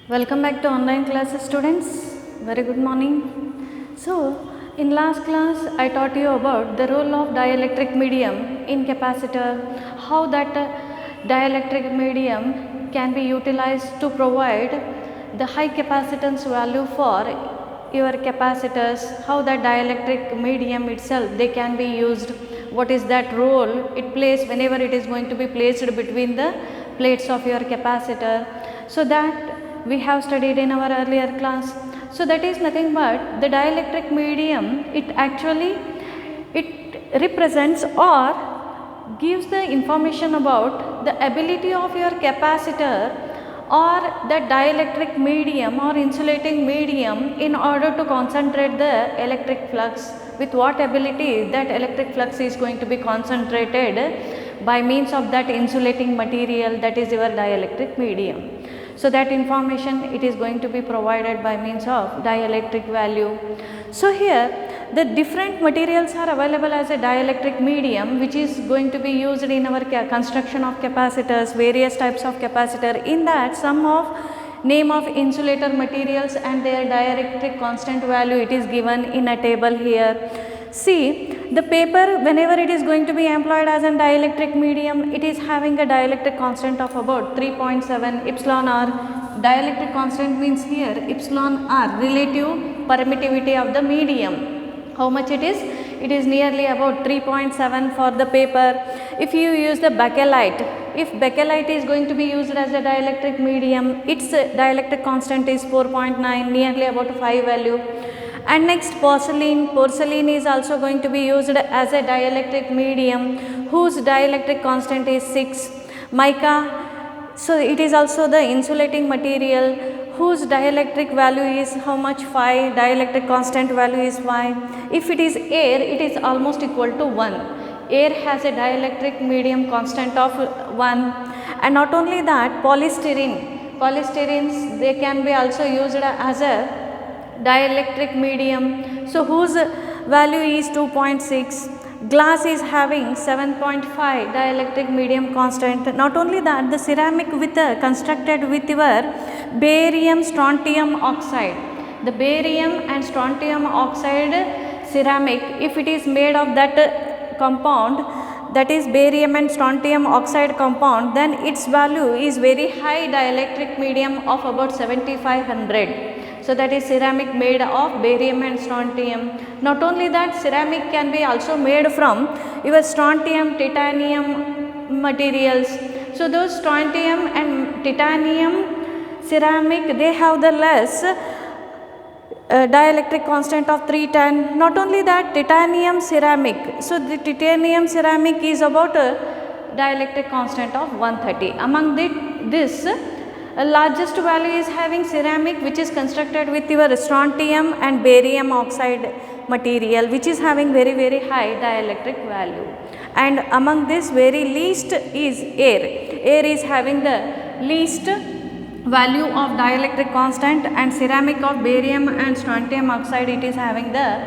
Welcome back to online classes, students. Very good morning. So, in last class I taught you about the role of dielectric medium in capacitor, how that dielectric medium can be utilized to provide the high capacitance value for your capacitors, how that dielectric medium itself they can be used, what is that role it plays whenever it is going to be placed between the plates of your capacitor. So that we have studied in our earlier class. So that is nothing but the dielectric medium, it represents or gives the information about the ability of your capacitor or the dielectric medium or insulating medium in order to concentrate the electric flux, with what ability that electric flux is going to be concentrated by means of that insulating material, that is your dielectric medium. So that information it is going to be provided by means of dielectric value. So here the different materials are available as a dielectric medium, which is going to be used in our construction of capacitors, various types of capacitor. In that, some of name of insulator materials and their dielectric constant value it is given in a table here. See, the paper whenever it is going to be employed as a dielectric medium, it is having a dielectric constant of about 3.7 epsilon r. Dielectric constant means here epsilon r, relative permittivity of the medium. How much it is? It is nearly about 3.7 for the paper. If you use the bakelite, if bakelite is going to be used as a dielectric medium, its dielectric constant is 4.9, nearly about 5 value. And next porcelain is also going to be used as a dielectric medium whose dielectric constant is 6. Mica, so it is also the insulating material whose dielectric value is how much? 5, dielectric constant value is 5. If it is air, it is almost equal to 1. Air has a dielectric medium constant of 1. And not only that, polysterenes they can be also used as a dielectric medium, so whose value is 2.6. Glass is having 7.5 dielectric medium constant. Not only that, the ceramic constructed with your barium strontium oxide, the barium and strontium oxide ceramic, if it is made of that compound, that is barium and strontium oxide compound, then its value is very high dielectric medium of about 7500. So that is ceramic made of barium and strontium. Not only that, ceramic can be also made from your strontium, titanium materials. So those strontium and titanium ceramic, they have the less dielectric constant of 310. Not only that, titanium ceramic. So the titanium ceramic is about a dielectric constant of 130. Among this largest value is having ceramic, which is constructed with your strontium and barium oxide material, which is having very high dielectric value. And among this, very least is air. Air is having the least value of dielectric constant, and ceramic of barium and strontium oxide it is having the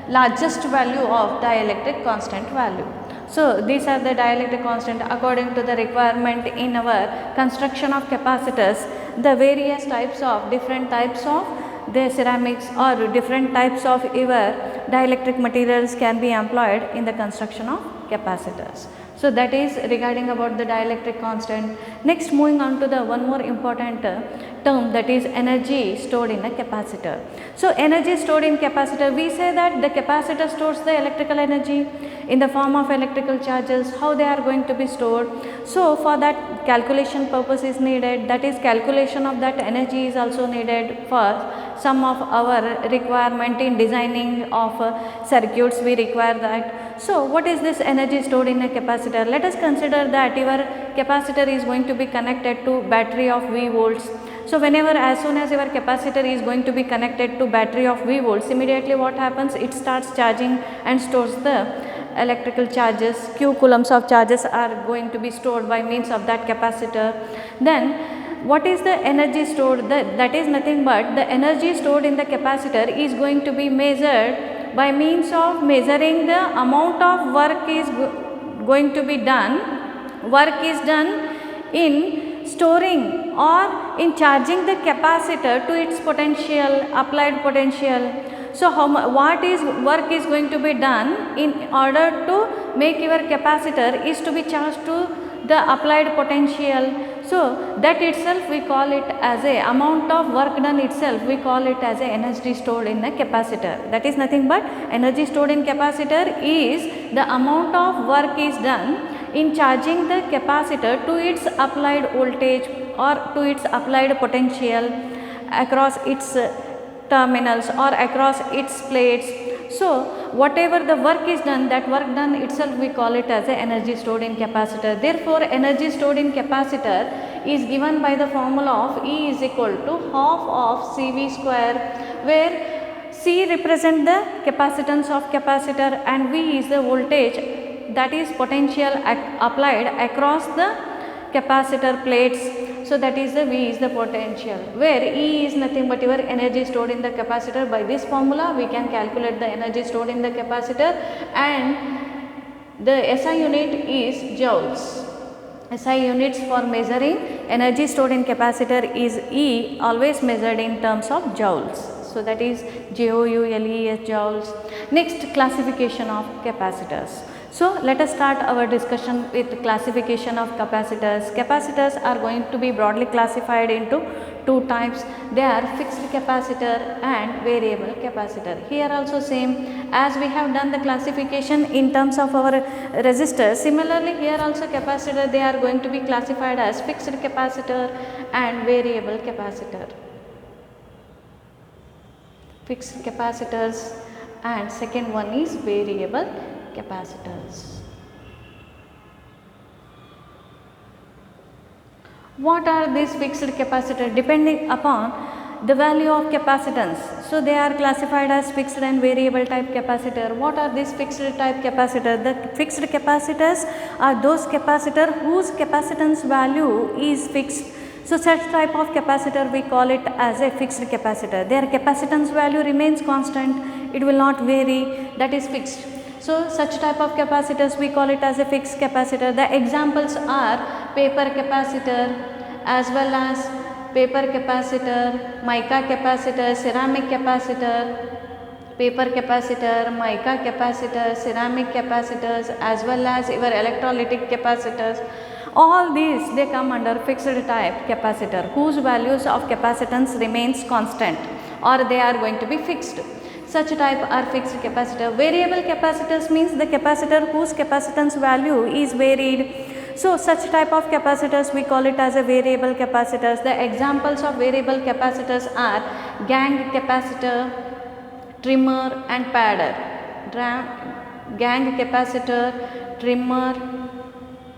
largest value of dielectric constant value. So these are the dielectric constant according to the requirement in our construction of capacitors. The various types of different types of the ceramics or different types of your dielectric materials can be employed in the construction of capacitors. So that is regarding about the dielectric constant. Next, moving on to the one more important term, that is energy stored in a capacitor. So energy stored in capacitor, we say that the capacitor stores the electrical energy in the form of electrical charges. How they are going to be stored? So for that calculation purpose is needed, that is calculation of that energy is also needed for some of our requirement in designing of circuits, we require that. So what is this energy stored in a capacitor? Let us consider that your capacitor is going to be connected to battery of V volts. So whenever, as soon as your capacitor is going to be connected to battery of V volts, immediately what happens? It starts charging and stores the electrical charges. Q coulombs of charges are going to be stored by means of that capacitor. Then what is the energy stored? That is nothing but the energy stored in the capacitor is going to be measured by means of measuring the amount of work is going to be done. Work is done in storing or in charging the capacitor to its potential, applied potential. So, what is work is going to be done in order to make your capacitor is to be charged to the applied potential. So, that itself we call it as a amount of work done itself, we call it as a energy stored in a capacitor. That is nothing but energy stored in capacitor is the amount of work is done in charging the capacitor to its applied voltage or to its applied potential across its terminals or across its plates. So, whatever the work is done, that work done itself we call it as a energy stored in capacitor. Therefore, energy stored in capacitor is given by the formula of E is equal to half of CV square, where C represent the capacitance of capacitor and V is the voltage, that is potential applied across the capacitor plates. So, that is the V is the potential, where E is nothing but your energy stored in the capacitor. By this formula we can calculate the energy stored in the capacitor, and the SI unit is joules. SI units for measuring energy stored in capacitor is E, always measured in terms of joules. So, that is JOULES, joules. Next, classification of capacitors. So, let us start our discussion with classification of capacitors. Capacitors are going to be broadly classified into two types. They are fixed capacitor and variable capacitor. Here also same as we have done the classification in terms of our resistors. Similarly, here also capacitor, they are going to be classified as fixed capacitor and variable capacitor. Fixed capacitors and second one is variable capacitors. What are these fixed capacitors? Depending upon the value of capacitance. So, they are classified as fixed and variable type capacitor. What are these fixed type capacitor? The fixed capacitors are those capacitor whose capacitance value is fixed. So, such type of capacitor we call it as a fixed capacitor. Their capacitance value remains constant, it will not vary, that is fixed. So, such type of capacitors we call it as a fixed capacitor. The examples are paper capacitor as well as paper capacitor, mica capacitor, ceramic capacitor, paper capacitor, mica capacitor, ceramic capacitors as well as your electrolytic capacitors. All these they come under fixed type capacitor whose values of capacitance remains constant or they are going to be fixed. Such type are fixed capacitor. Variable capacitors means the capacitor whose capacitance value is varied. So, such type of capacitors we call it as a variable capacitors. The examples of variable capacitors are gang capacitor, trimmer and padder. Gang capacitor, trimmer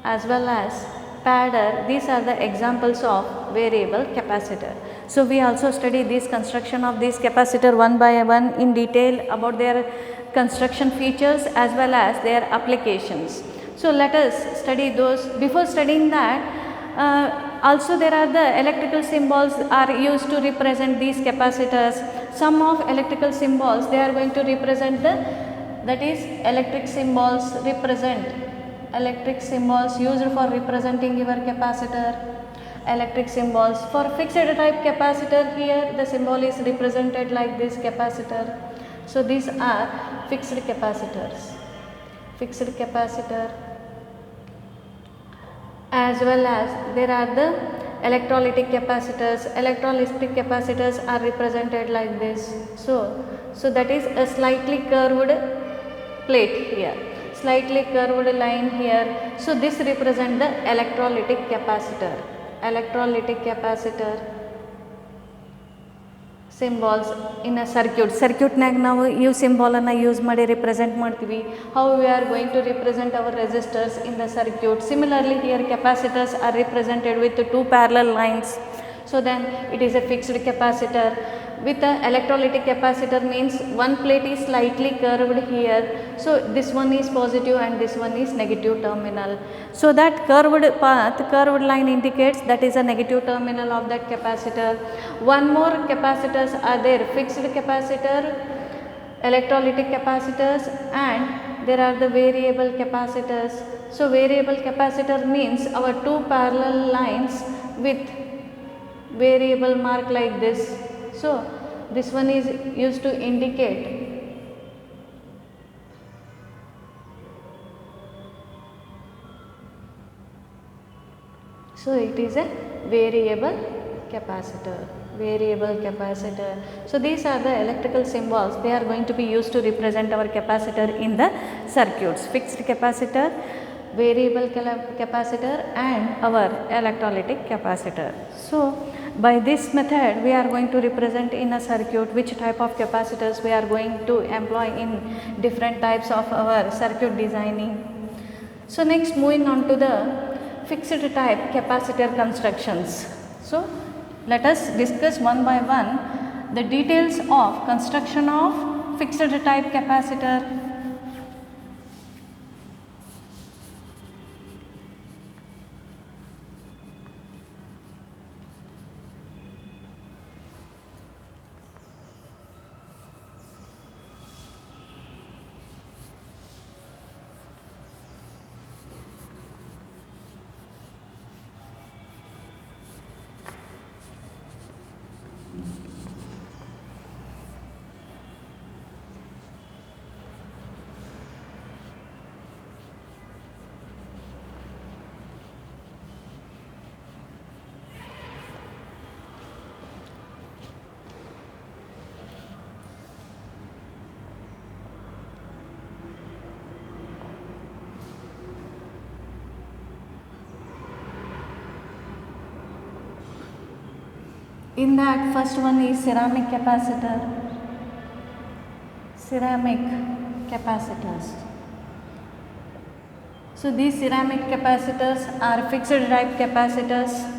as well as padder, these are the examples of variable capacitor. So, we also study this construction of this capacitor one by one in detail about their construction features as well as their applications. So, let us study those. Before studying that, also there are the electrical symbols are used to represent these capacitors. Some of electrical symbols they are going to represent the, that is electric symbols represent. Electric symbols used for representing your capacitor. Electric symbols for fixed type capacitor, here the symbol is represented like this capacitor. So, these are fixed capacitors. Fixed capacitor as well as there are the electrolytic capacitors. Electrolytic capacitors are represented like this. So, that is a slightly curved plate here, slightly curved line here. So, this represent the electrolytic capacitor. Electrolytic capacitor symbols in a circuit. Circuit nag ನಾವು ಈ symbol ಅನ್ನು use ಮಾಡಿ represent ಮಾಡ್ತೀವಿ. How we are going to represent our resistors in the circuit. Similarly, here capacitors are represented with two parallel lines. So, then it is a fixed capacitor. With the electrolytic capacitor means one plate is slightly curved here. So, this one is positive and this one is negative terminal. So, that curved path, curved line indicates that is a negative terminal of that capacitor. One more capacitors are there, fixed capacitor, electrolytic capacitors and there are the variable capacitors. So, variable capacitor means our two parallel lines with variable mark like this. So this one is used to indicate so it is a variable capacitor. So these are the electrical symbols, they are going to be used to represent our capacitor in the circuits: fixed capacitor, variable capacitor and our electrolytic capacitor. So by this method we are going to represent in a circuit which type of capacitors we are going to employ in different types of our circuit designing. So next, moving on to the fixed type capacitor constructions. So let us discuss one by one the details of construction of fixed type capacitor. In that, first one is ceramic capacitor. Ceramic capacitors. So these ceramic capacitors are fixed type capacitors.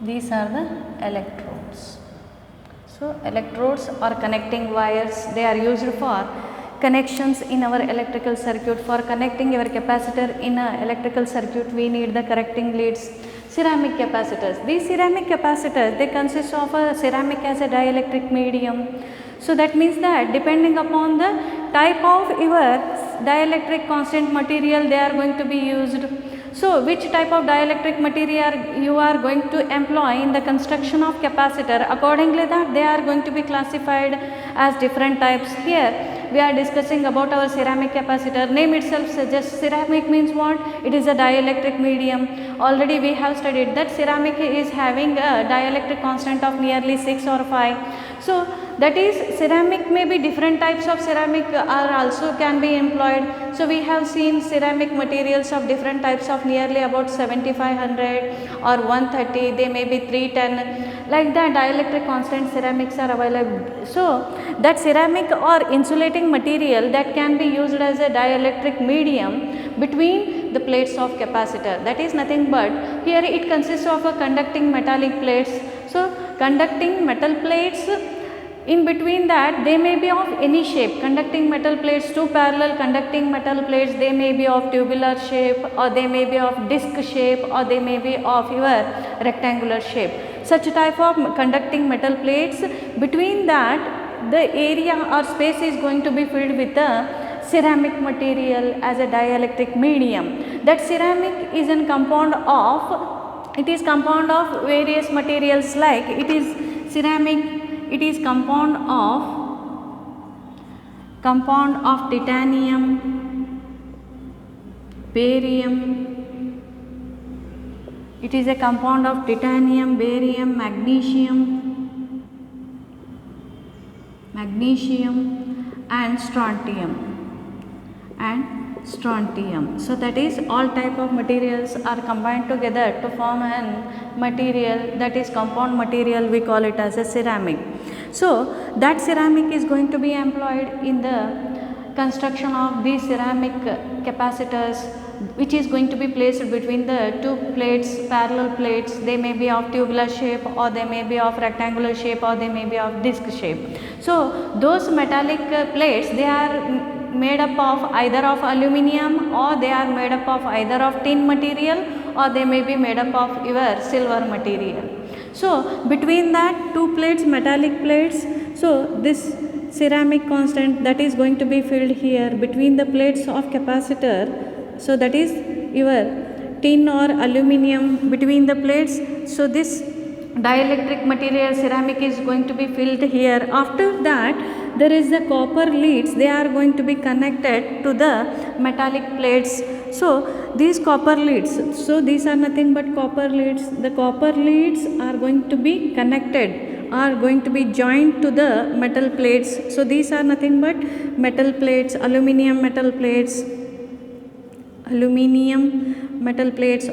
These are the electrodes. So electrodes are connecting wires. They are used for connections in our electrical circuit. For connecting our capacitor in a electrical circuit, we need the connecting leads. Ceramic capacitors. These ceramic capacitors, they consist of a ceramic as a dielectric medium. So that means that depending upon the type of your dielectric constant material, they are going to be used. So which type of dielectric material you are going to employ in the construction of capacitor, accordingly that they are going to be classified as different types. Here we are discussing about our ceramic capacitor. Name itself suggests ceramic means what? It is a dielectric medium. Already we have studied that ceramic is having a dielectric constant of nearly 6 or 5. So that is, ceramic, may be different types of ceramic are also can be employed. So we have seen ceramic materials of different types of nearly about 7500 or 130, they may be 310, like that dielectric constant ceramics are available. So that ceramic or insulating material that can be used as a dielectric medium between the plates of capacitor, that is nothing but here it consists of a conducting metallic plates. So conducting metal plates, in between that they may be of any shape. Conducting metal plates, two parallel conducting metal plates, they may be of tubular shape or they may be of disc shape or they may be of your rectangular shape. Such type of conducting metal plates, between that the area or space is going to be filled with a ceramic material as a dielectric medium. That ceramic is a compound of, it is compound of various materials, like it is ceramic, it is compound of titanium, barium, it is a compound of titanium, barium, magnesium and strontium. So that is, all type of materials are combined together to form an material, that is compound material, we call it as a ceramic. So that ceramic is going to be employed in the construction of these ceramic capacitors which is going to be placed between the two plates, parallel plates. They may be of tubular shape, or they may be of rectangular shape, or they may be of disc shape. So those metallic plates, they are made up of either of aluminum, or they are made up of either of tin material, or they may be made up of your silver material. So between that two plates, metallic plates, so this ceramic constant that is going to be filled here between the plates of capacitor. So that is your tin or aluminum between the plates. So this dielectric material ceramic is going to be filled here. After that there is the copper leads, they are going to be connected to the metallic plates. So these copper leads, so these are nothing but copper leads. The copper leads are going to be connected, are going to be joined to the metal plates. So these are nothing but metal plates, aluminum metal plates,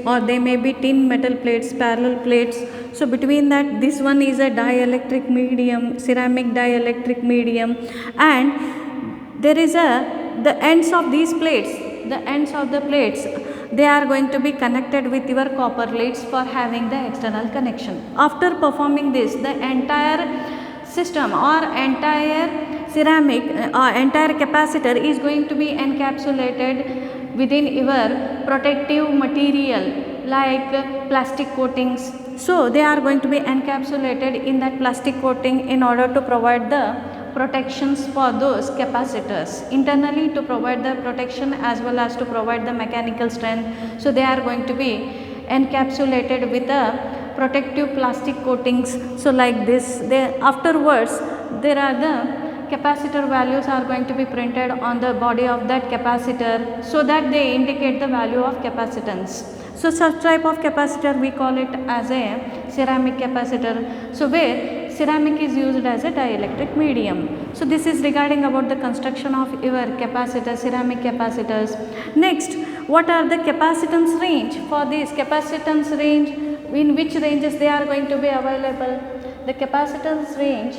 or they may be tin metal plates, parallel plates. So between that, this one is a dielectric medium, ceramic dielectric medium, and there is the ends of these plates, the ends of the plates, they are going to be connected with your copper leads for having the external connection. After performing this, the entire system or entire ceramic entire capacitor is going to be encapsulated within your protective material like plastic coatings. So they are going to be encapsulated in that plastic coating in order to provide the protections for those capacitors internally, to provide the protection as well as to provide the mechanical strength. So they are going to be encapsulated with the protective plastic coatings. So like this, they afterwards there are the capacitor values are going to be printed on the body of that capacitor, so that they indicate the value of capacitance. So such type of capacitor we call it as a ceramic capacitor. So where ceramic is used as a dielectric medium. So this is regarding about the construction of your capacitor, ceramic capacitors. Next, what are the capacitance range? For this capacitance range, in which ranges they are going to be available? The capacitance range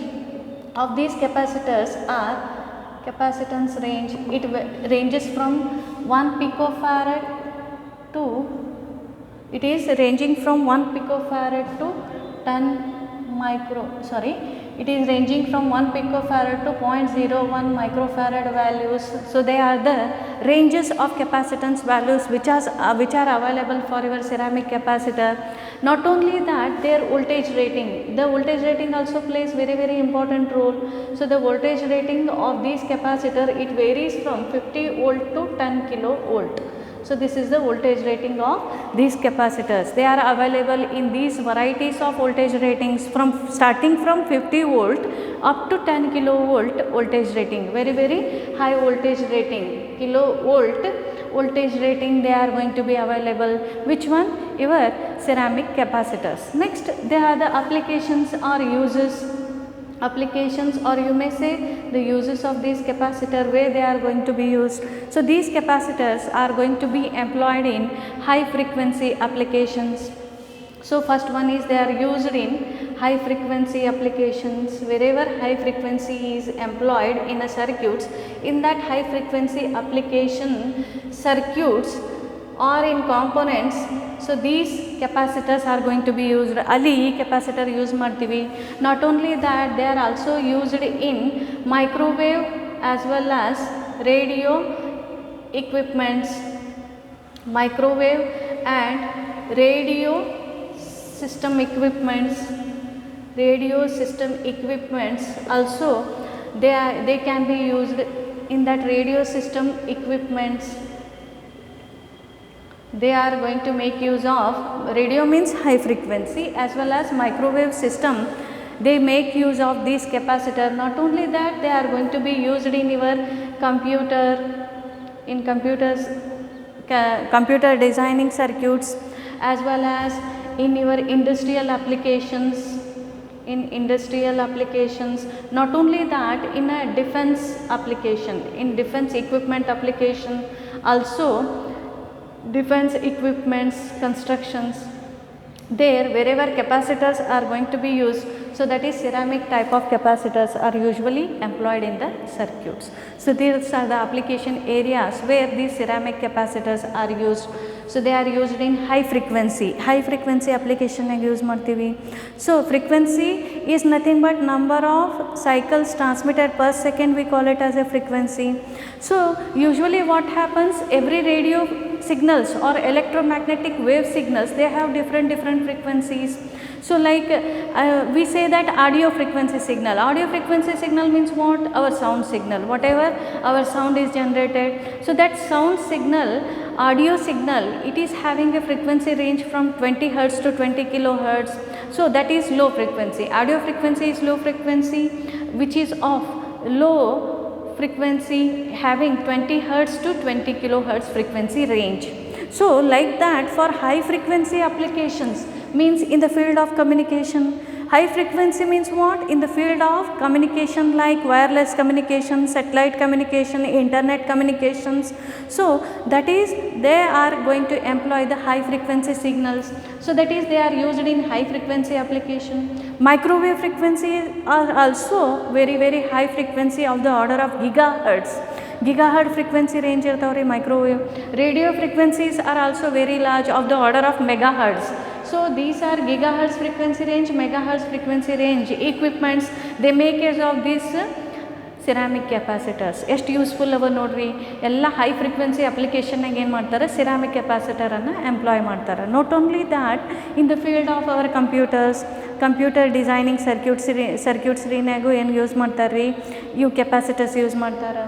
of these capacitors are capacitance range. It ranges from 1 picofarad to, it is ranging from 1 picofarad to 10 it is ranging from 1 picofarad to 0.01 microfarad values. So they are the ranges of capacitance values which are available for your ceramic capacitor. Not only that, their voltage rating, the voltage rating also plays very important role. So the voltage rating of these capacitor, it varies from 50 volt to 10 kilovolt. So this is the voltage rating of these capacitors. They are available in these varieties of voltage ratings, from starting from 50 volt up to 10 kilovolt voltage rating, very high voltage rating, kilovolt voltage rating they are going to be available. Which one? Your ceramic capacitors. Next, there are the applications or uses, or you may say the uses of these capacitor, where they are going to be used. So these capacitors are going to be employed in high frequency applications. So first one is they are used in high frequency applications. Wherever high frequency is employed in a circuits, in that high frequency application circuits or in components, so these capacitors are going to be used. Ali capacitor use ಮಾಡ್ತೀವಿ. Not only that, they are also used in microwave as well as radio equipments, microwave and radio system equipments, also they can be used in that radio system equipments. They are going to make use of, radio means high frequency, as well as microwave system. They make use of these capacitor. Not only that, they are going to be used in your computer, in computer designing circuits, as well as in your industrial applications, Not only that, in a defense application, in defense equipment application also, defense equipments constructions, there wherever capacitors are going to be used, So that is ceramic type of capacitors are usually employed in the circuits. So these are the application areas where these ceramic capacitors are used. So they are used in high frequency application age use ಮಾಡ್ತೀವಿ. So frequency is nothing but number of cycles transmitted per second, we call it as a frequency. So usually what happens, every radio signals or electromagnetic wave signals, they have different frequencies. So like we say that audio frequency signal means what? Our sound signal, whatever our sound is generated. So that sound signal, audio signal, it is having a frequency range from 20 hertz to 20 kilohertz. So that is low frequency. Audio frequency is low frequency, which is of low frequency having 20 hertz to 20 kilohertz frequency range. So like that, for high frequency applications, means in the field of communication. High frequency means what? In the field of communication like wireless communication, satellite communication, internet communications. So that is, they are going to employ the high frequency signals. So that is, they are used in high frequency application. Microwave frequency are also very high frequency of the order of gigahertz. Gigahertz frequency range irtavri microwave. Radio frequencies are also very large of the order of megahertz. So these are gigahertz frequency range, megahertz frequency range equipments. They make use of these ceramic capacitors. ಎಷ್ಟು useful ಅವ ನೋಡ್ರಿ, ಎಲ್ಲ high frequency ಅಪ್ಲಿಕೇಶನ್ನಾಗ ಏನು ಮಾಡ್ತಾರೆ, ceramic ಕೆಪಾಸಿಟರನ್ನು employ ಮಾಡ್ತಾರೆ. Not only that, in the field of our computer designing ಸರ್ಕ್ಯೂಟ್ಸ್ರಿನಾಗೂ ಏನು ಯೂಸ್ ಮಾಡ್ತಾರೆ ರೀ, ಇವು ಕೆಪಾಸಿಟರ್ಸ್ ಯೂಸ್ ಮಾಡ್ತಾರೆ.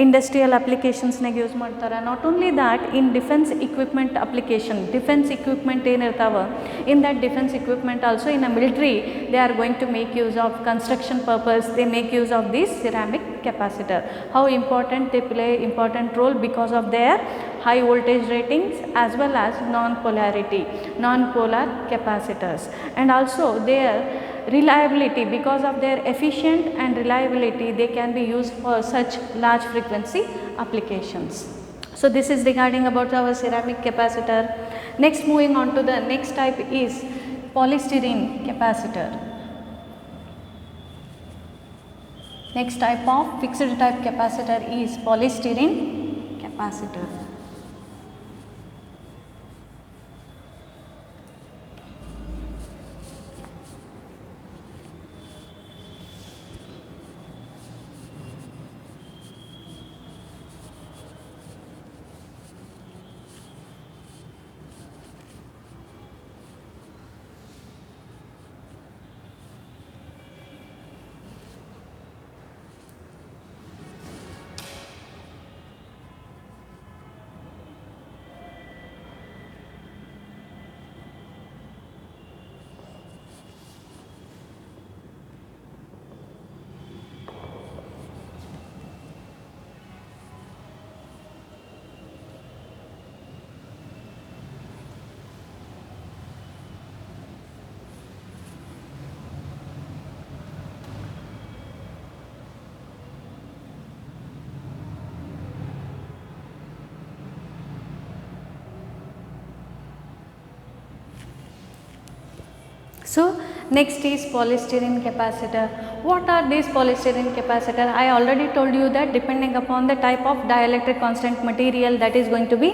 ಇಂಡಸ್ಟ್ರಿಯಲ್ ಅಪ್ಲಿಕೇಶನ್ಸ್ನಾಗ ಯೂಸ್ ಮಾಡ್ತಾರೆ. Not only that, in defence equipment application, defence equipment ಏನಿರ್ತಾವೆ, in that defence equipment also in a military they are going to make use of construction purpose, they make use of this ceramic capacitor. How important they play important role because of their high voltage ratings as well as non-polar capacitors, and also their reliability. Because of their efficient and reliability, they can be used for such large frequency applications. So this is regarding about our ceramic capacitor. Next, moving on to the next type is polystyrene capacitor. Next type of fixed type capacitor is polystyrene capacitor. So next is polystyrene capacitor. What are these polystyrene capacitor? I already told you that depending upon the type of dielectric constant material that is going to be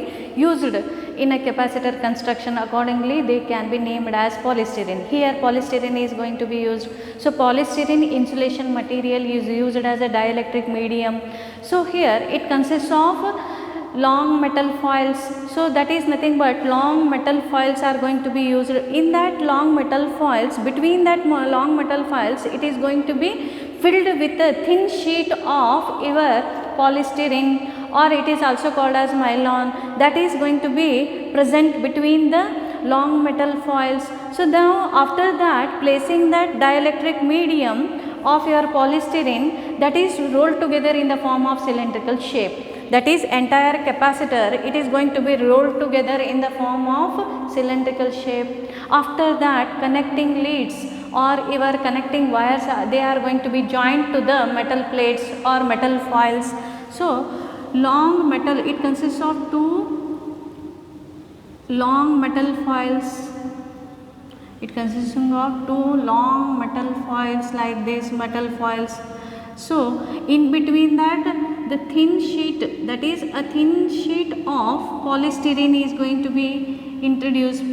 used in a capacitor construction, accordingly they can be named as polystyrene. Here polystyrene is going to be used. So polystyrene insulation material is used as a dielectric medium. So here it consists of long metal foils. So that is nothing but long metal foils are going to be used. In that long metal foils, between that long metal foils, it is going to be filled with a thin sheet of your polystyrene, or it is also called as nylon, that is going to be present between the long metal foils. So now after that, placing that dielectric medium of your polystyrene, that is rolled together in the form of cylindrical shape. That is entire capacitor, it is going to be rolled together in the form of cylindrical shape. After that, connecting leads or your connecting wires, they are going to be joined to the metal plates or metal foils. So long metal, it consists of two long metal foils It consisting of two long metal foils like this metal foils. So in between that the thin sheet, that is a thin sheet of polystyrene is going to be introduced.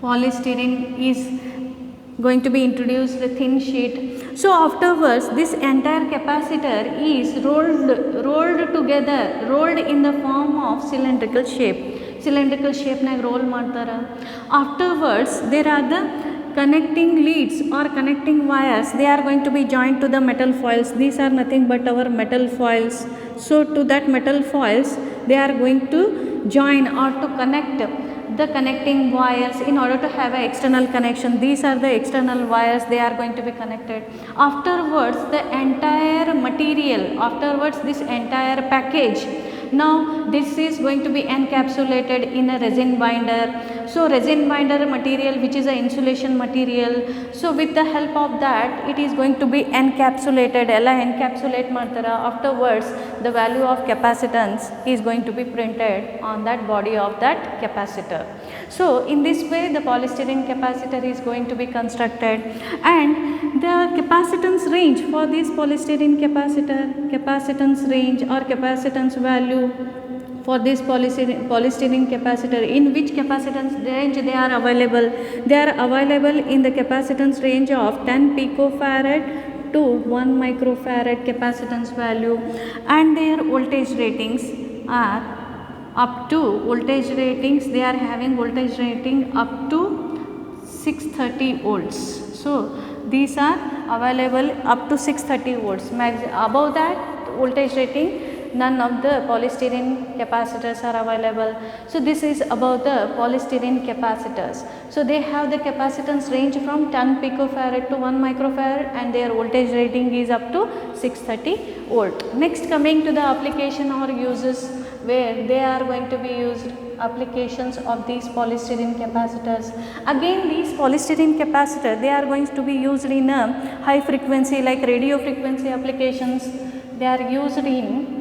Polystyrene is going to be introduced, the thin sheet. So afterwards this entire capacitor is rolled together, rolled in the form of cylindrical shape nag roll ಮಾಡ್ತಾರೆ. Afterwards there are the connecting leads or connecting wires, they are going to be joined to the metal foils. These are nothing but our metal foils. So to that metal foils they are going to join or to connect the connecting wires in order to have a external connection. These are the external wires, they are going to be connected. Afterwards the entire material, afterwards this entire package, now this is going to be encapsulated in a resin binder. So resin binder material which is a insulation material, so with the help of that it is going to be encapsulated. ella encapsulate ಮಾಡ್ತಾರ. Afterwards the value of capacitance is going to be printed on that body of that capacitor. So in this way the polystyrene capacitor is going to be constructed, and the capacitance range for this polystyrene capacitor, capacitance range or capacitance value for this polystyrene capacitor, in which capacitance range they are available. They are available in the capacitance range of 10 picofarad to 1 microfarad capacitance value, and their voltage ratings are up to voltage ratings, they are having voltage rating up to 630 volts. So these are available up to 630 volts. Above that voltage rating none of the polystyrene capacitors are available. So this is about the polystyrene capacitors. So they have the capacitance range from 10 picofarad to 1 microfarad, and their voltage rating is up to 630 volt. Next, coming to the application or uses where they are going to be used, applications of these polystyrene capacitors. Again these polystyrene capacitors, they are going to be used in a high frequency like radio frequency applications. They are used in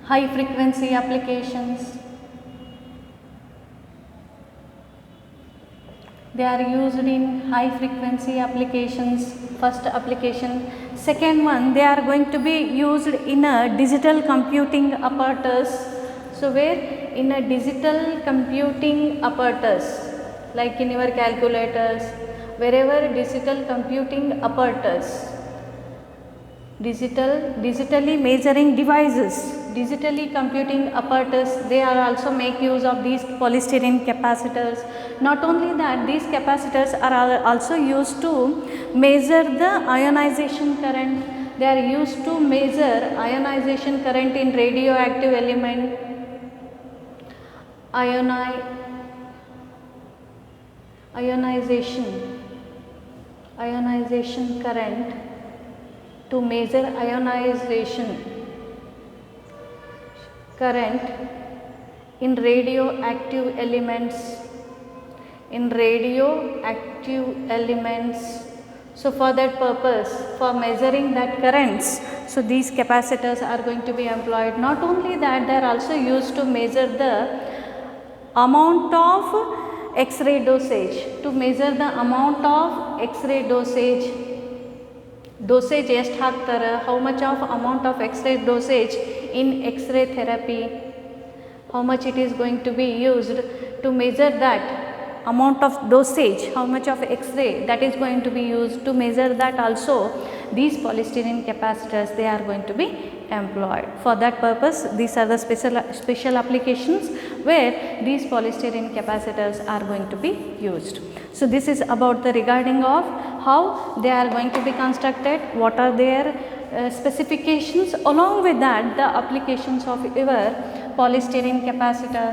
high frequency applications. They are used in high frequency applications, first application. Second one, they are going to be used in a digital computing apparatus. So where in a digital computing apparatus, like in your calculators, wherever digital computing apparatus, digitally measuring devices, digitally computing apparatus, they are also make use of these polystyrene capacitors. Not only that, these capacitors are also used to measure the ionization current. They are used to measure ionization current in radioactive element. Ionization current, to measure ionization current in radioactive elements, So for that purpose, for measuring that currents, so these capacitors are going to be employed. Not only that, they are also used to measure the amount of X-ray dosage, to measure the amount of X-ray dosage ಎಷ್ಟು ಹಾಕ್ತಾರೆ, how much of amount of X-ray dosage in X-ray therapy, how much it is going to be used to measure that amount of dosage, how much of X-ray that is going to be used to measure that also. These polystyrene capacitors, they are going to be employed. For that purpose, these are the special applications where these polystyrene capacitors are going to be used. So this is about the regarding of how they are going to be constructed, what are their specifications, along with that the applications of your polystyrene capacitor.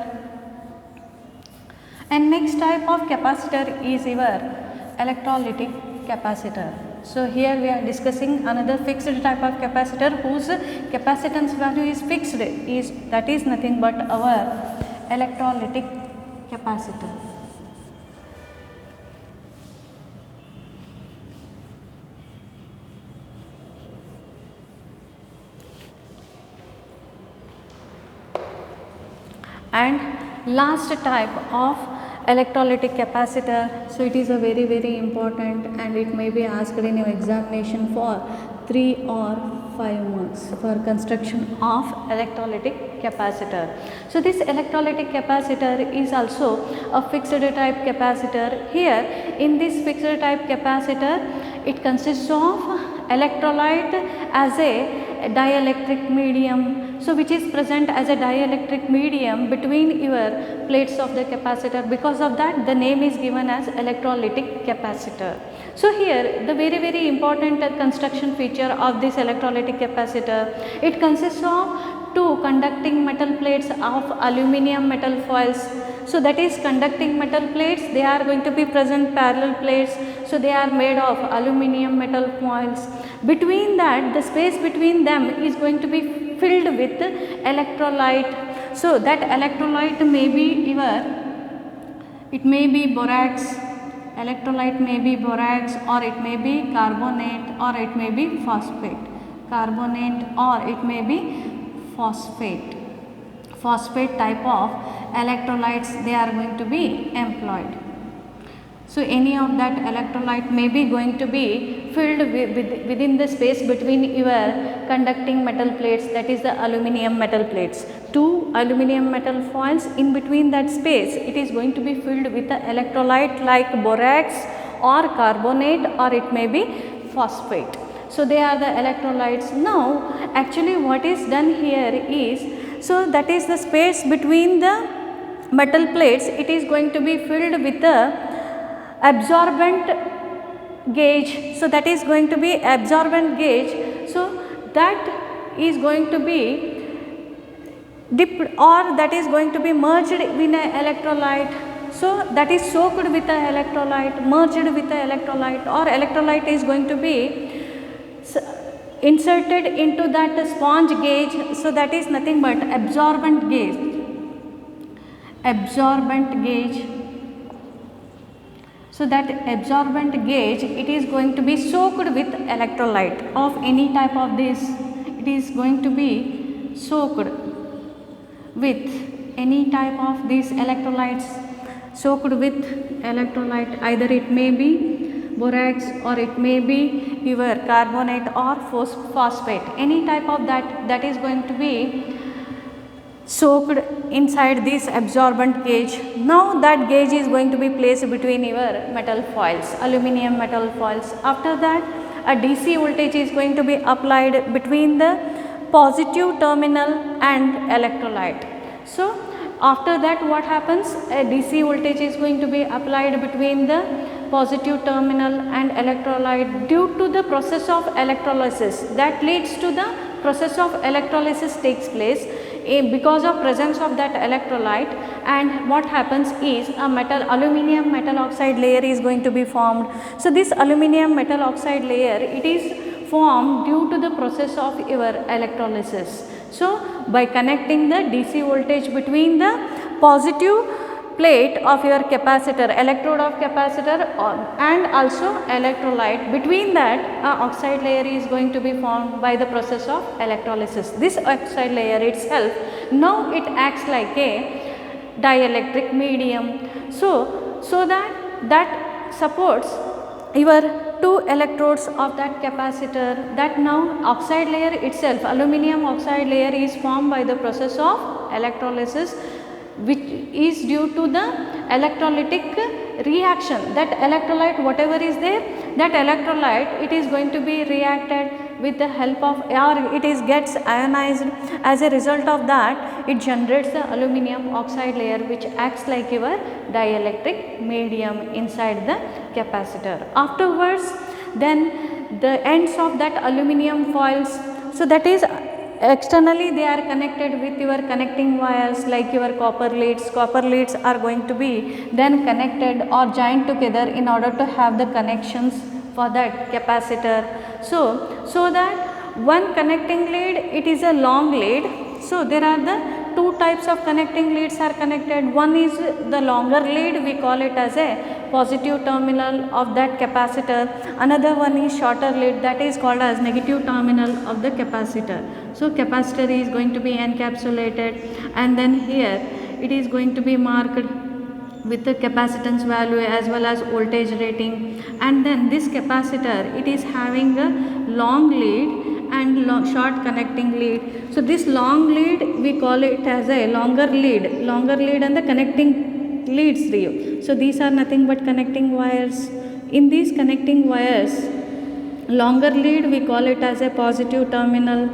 And next type of capacitor is your electrolytic capacitor. So here we are discussing another fixed type of capacitor whose capacitance value is fixed, that is nothing but our electrolytic capacitor. And last type of electrolytic capacitor. So it is a very important, and it may be asked in your examination for 3 or 5 marks for construction of electrolytic capacitor. So this electrolytic capacitor is also a fixed type capacitor. Here in this fixed type capacitor, it consists of electrolyte as a dielectric medium, so which is present as a dielectric medium between your plates of the capacitor. Because of that, the name is given as electrolytic capacitor. So here the very important construction feature of this electrolytic capacitor, it consists of two conducting metal plates of aluminum metal foils. So that is conducting metal plates, they are going to be present parallel plates, so they are made of aluminum metal foils. Between that, the space between them is going to be filled with electrolyte. So that electrolyte may be it may be borax, electrolyte may be borax, or it may be carbonate, or it may be phosphate, carbonate, or it may be phosphate type of electrolytes they are going to be employed. So any of that electrolyte may be going to be filled within the space between your conducting metal plates, that is the aluminum metal plates. Two aluminum metal foils, in between that space it is going to be filled with the electrolyte like borax or carbonate, or it may be phosphate. So they are the electrolytes. Now actually what is done here is, so that is the space between the metal plates, it is going to be filled with the absorbent gauge. So that is going to be absorbent gauge. So that is going to be dipped, or that is going to be merged in an electrolyte. So that is soaked with the electrolyte, merged with the electrolyte, or electrolyte is going to be inserted into that sponge gauge. So that is nothing but absorbent gauge, absorbent gauge. So that absorbent gauge, it is going to be soaked with electrolyte of any type of this, it is going to be soaked with any type of these electrolytes, soaked with electrolyte, either it may be borax, or it may be your carbonate or phosphate, any type of that is going to be soaked inside this absorbent gauge. Now that gauge is going to be placed between your metal foils, aluminum metal foils. After that, a DC voltage is going to be applied between the positive terminal and electrolyte. So after that, what happens, a DC voltage is going to be applied between the positive terminal and electrolyte due to the process of electrolysis, that leads to the process of electrolysis takes place because of presence of that electrolyte. And what happens is a aluminum metal oxide layer is going to be formed. So this aluminum metal oxide layer, it is formed due to the process of your electrolysis. So by connecting the DC voltage between the positive plate of your capacitor, electrode of capacitor, and also electrolyte, between that oxide layer is going to be formed by the process of electrolysis. This oxide layer itself, now it acts like a dielectric medium. So that supports your two electrodes of that capacitor. That now oxide layer itself, aluminum oxide layer, is formed by the process of electrolysis, which is due to the electrolytic reaction. That electrolyte, whatever is there, that electrolyte, it is going to be reacted with the help of, or it is gets ionized. As a result of that, it generates the aluminum oxide layer, which acts like your dielectric medium inside the capacitor. Afterwards, then the ends of that aluminum foils, so that is externally they are connected with your connecting wires like your copper leads. Copper leads are going to be then connected or joined together in order to have the connections for that capacitor. So that one connecting lead, it is a long lead. So there are the two types of connecting leads are connected. One is the longer lead, we call it as a positive terminal of that capacitor. Another one is shorter lead, that is called as negative terminal of the capacitor. So capacitor is going to be encapsulated, and then here it is going to be marked with the capacitance value as well as voltage rating. And then this capacitor, it is having a long lead and short connecting lead. So this long lead we call it as a longer lead and the connecting leads trio. So these are nothing but connecting wires. In these connecting wires, longer lead we call it as a positive terminal.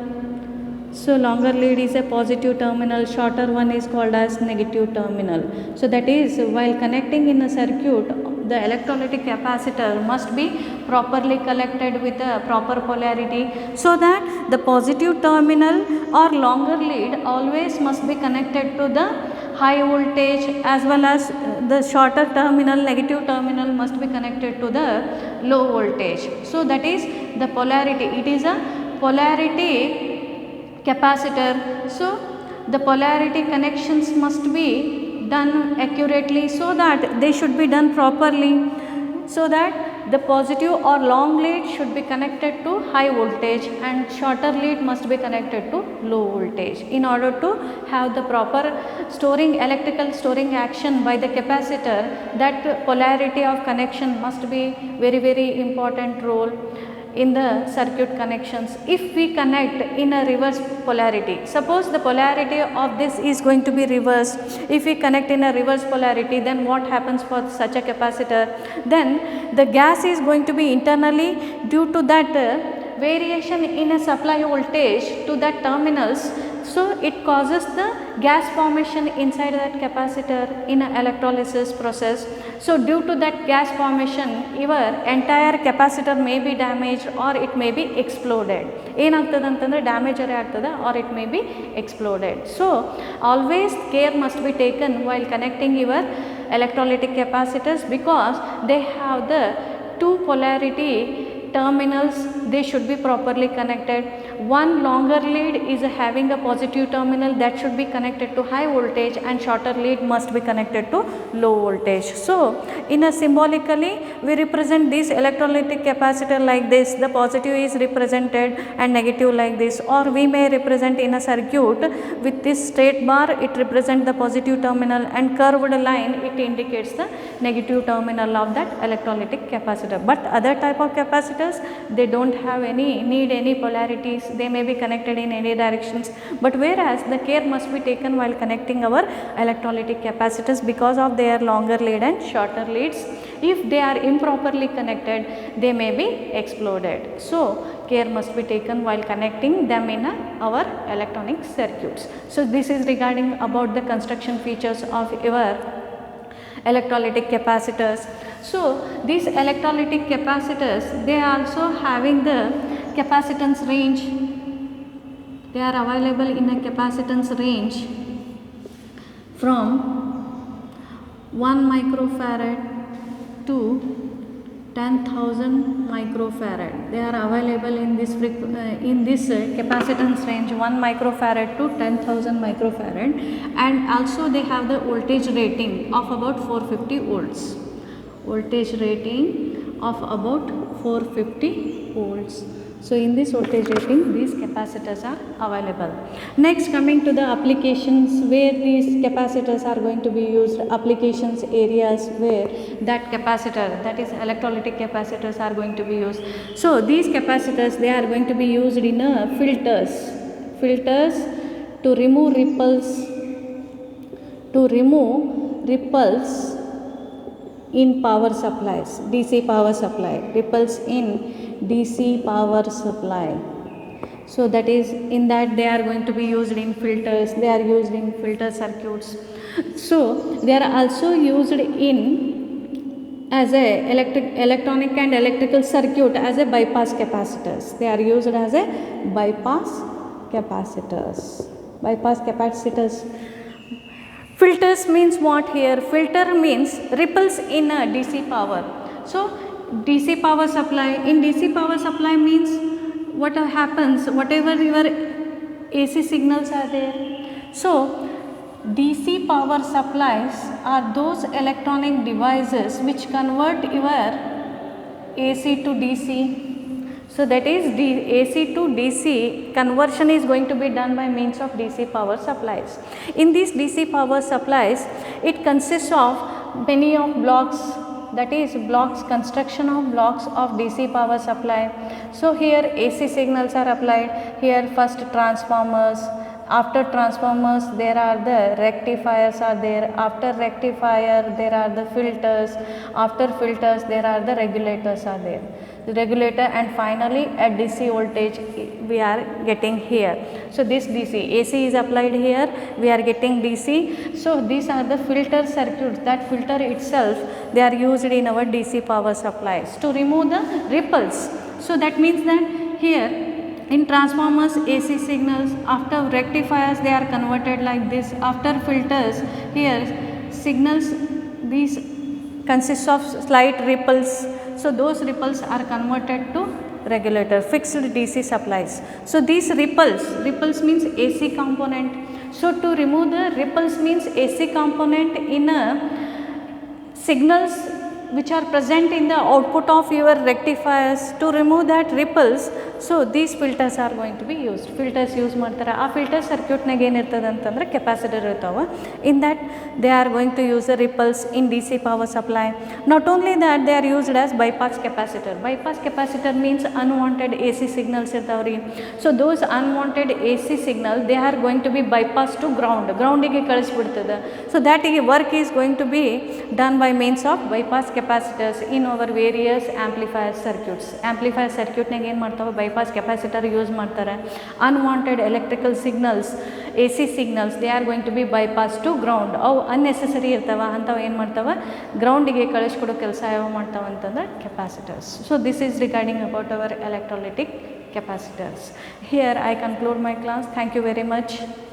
So longer lead is a positive terminal, shorter one is called as negative terminal. So that is, while connecting in a circuit, the electrolytic capacitor must be properly collected with a proper polarity, so that the positive terminal or longer lead always must be connected to the high voltage, as well as the shorter terminal, negative terminal, must be connected to the low voltage. So that is the polarity. It is a polarity capacitor. So the polarity connections must be done accurately, so that they should be done properly, so that the positive or long lead should be connected to high voltage and shorter lead must be connected to low voltage, in order to have the proper electrical storing action by the capacitor. That polarity of connection must be very important role in the circuit connections. If we connect in a reverse polarity, suppose the polarity of this is going to be reversed, if we connect in a reverse polarity, then what happens for such a capacitor? Then the gas is going to be internally, due to that variation in a supply voltage to that terminals, so it causes the gas formation inside that capacitor in a electrolysis process. So due to that gas formation, your entire capacitor may be damaged or it may be exploded. Enaagtadantandre damage agtada or it may be exploded. So always care must be taken while connecting your electrolytic capacitors, because they have the two polarity terminals, they should be properly connected. One longer lead is having a positive terminal that should be connected to high voltage, and shorter lead must be connected to low voltage. So in a symbolically we represent this electrolytic capacitor like this, the positive is represented and negative like this, or we may represent in a circuit with this straight bar, it represents the positive terminal, and curved line it indicates the negative terminal of that electrolytic capacitor. But other type of capacitors, they don't have need any polarities, they may be connected in any directions. But whereas the care must be taken while connecting our electrolytic capacitors because of their longer lead and shorter leads. If they are improperly connected, they may be exploded. So care must be taken while connecting them in our electronic circuits. So this is regarding about the construction features of your electrolytic capacitors. So these electrolytic capacitors, they are also having the capacitance range. They are available in a capacitance range from 1 microfarad to 10,000 microfarad. They are available in this capacitance range 1 microfarad to 10,000 microfarad, and also they have the voltage rating of about 450 volts. Voltage rating of about 450 volts. So in this voltage rating, these capacitors are available. Next, coming to the applications where these capacitors are going to be used, applications areas where that capacitor, that is electrolytic capacitors, are going to be used. So these capacitors, they are going to be used in filters to remove ripples in power supplies, DC power supply, ripples in DC power supply. So that is, in that they are going to be used in filters, they are used in filter circuits. So they are also used in as a electronic and electrical circuit as a bypass capacitors. They are used as a bypass capacitors. Bypass capacitors. Filters means what here? Filter means ripples in a DC power. So DC power supply, in DC power supply means what happens, whatever your AC signals are there. So DC power supplies are those electronic devices which convert your AC to DC. So that is AC to DC conversion is going to be done by means of DC power supplies. In these DC power supplies, it consists of many of blocks, that is blocks, construction of blocks of DC power supply. So here AC signals are applied, here first transformers, after transformers there are the rectifiers are there, after rectifier there are the filters, after filters there are the regulators are there, the regulator, and finally at DC voltage we are getting here. So this DC AC is applied here, we are getting DC. So these are the filter circuits, that filter itself they are used in our DC power supplies to remove the ripples. So that means that here in transformers AC signals, after rectifiers they are converted like this, after filters here signals these consists of slight ripples. So those ripples are converted to regulator, fixed DC supplies. So these ripples means AC component. So to remove the ripples means AC component in a signals which are present in the output of your rectifiers, to remove that ripples, so these filters are going to be used. Filters use ಮಾಡ್ತಾರೆ. ಆ filter circuit ನಾಗ ಏನು ಇರ್ತದೆ ಅಂತಂದ್ರೆ capacitor ಇರ್ತಾವೆ. In that they are going to use the ripples in DC power supply. Not only that, they are used as bypass capacitor. Bypass capacitor means unwanted AC signals ಇರ್ತಾವ್ರಿ. So those unwanted AC signal they are going to be bypassed to groundಗೆ ಕಳಿಸ್ಬಿಡ್ತದೆ. So that work is going to be done by means of bypass capacitors in our various amplifier circuits. Amplifier circuit ನಾಗ ಏನು ಮಾಡ್ತಾವೆ, bypass capacitor use ಮಾಡ್ತಾರೆ. Unwanted electrical signals, AC signals they are going to be bypassed to ground. ಅವು unnecessary ಇರ್ತಾವ, ಅಂಥವು ಏನು ಮಾಡ್ತಾವೆ ಗ್ರೌಂಡಿಗೆ ಕಳಿಸ್ಕೊಡೋ ಕೆಲಸ ಯಾವ ಮಾಡ್ತಾವೆ ಅಂತಂದ್ರೆ capacitors. So this is regarding about our electrolytic capacitors. Here I conclude my class. Thank you very much.